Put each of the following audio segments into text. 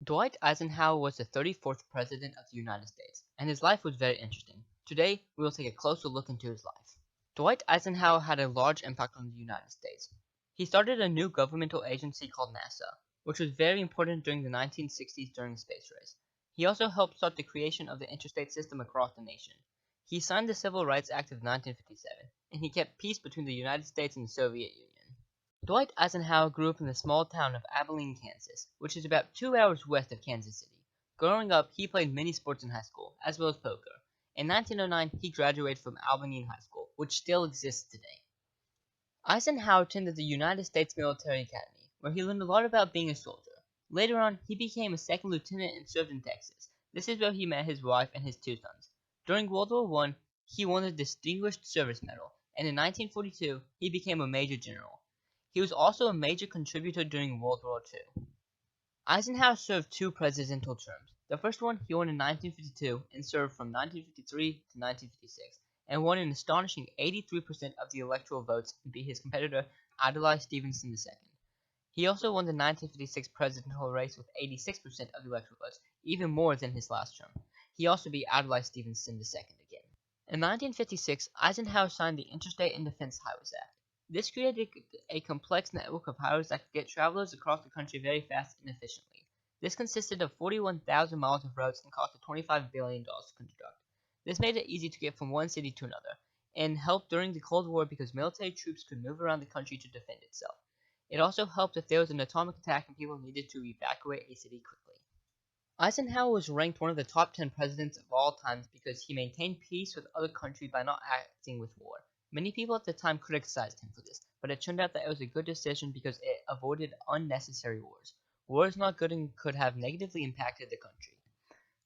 Dwight Eisenhower was the 34th President of the United States, and his life was very interesting. Today, we will take a closer look into his life. Dwight Eisenhower had a large impact on the United States. He started a new governmental agency called NASA, which was very important during the 1960s during the space race. He also helped start the creation of the interstate system across the nation. He signed the Civil Rights Act of 1957, and he kept peace between the United States and the Soviet Union. Dwight Eisenhower grew up in the small town of Abilene, Kansas, which is about 2 hours west of Kansas City. Growing up, he played many sports in high school, as well as poker. In 1909, he graduated from Abilene High School, which still exists today. Eisenhower attended the United States Military Academy, where he learned a lot about being a soldier. Later on, he became a second lieutenant and served in Texas. This is where he met his wife and his 2 sons. During World War I, he won the Distinguished Service Medal, and in 1942, he became a Major General. He was also a major contributor during World War II. Eisenhower served 2 presidential terms. The first one he won in 1952 and served from 1953 to 1956, and won an astonishing 83% of the electoral votes and beat his competitor Adlai Stevenson II. He also won the 1956 presidential race with 86% of the electoral votes, even more than his last term. He also beat Adlai Stevenson II again. In 1956, Eisenhower signed the Interstate and Defense Highways Act. This created a complex network of highways that could get travelers across the country very fast and efficiently. This consisted of 41,000 miles of roads and cost $25 billion to construct. This made it easy to get from one city to another, and helped during the Cold War because military troops could move around the country to defend itself. It also helped if there was an atomic attack and people needed to evacuate a city quickly. Eisenhower was ranked one of the top 10 presidents of all times because he maintained peace with other countries by not acting with war. Many people at the time criticized him for this, but it turned out that it was a good decision because it avoided unnecessary wars. War is not good and could have negatively impacted the country.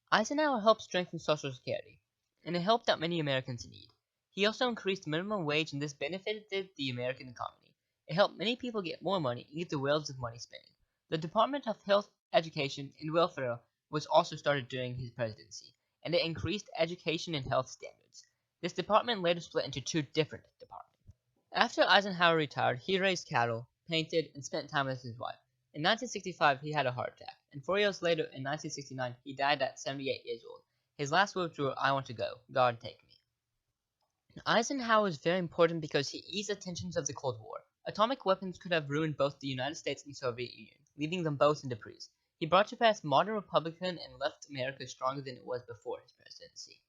Eisenhower helped strengthen Social Security, and it helped out many Americans in need. He also increased the minimum wage, and this benefited the American economy. It helped many people get more money and get the wheels of money spinning. The Department of Health, Education, and Welfare was also started during his presidency, and it increased education and health standards. This department later split into 2 different departments. After Eisenhower retired, he raised cattle, painted, and spent time with his wife. In 1965, he had a heart attack, and 4 years later, in 1969, he died at 78 years old. His last words were, "I want to go. God take me." Eisenhower was very important because he eased the tensions of the Cold War. Atomic weapons could have ruined both the United States and Soviet Union, leaving them both in debris. He brought to pass modern republican and left America stronger than it was before his presidency.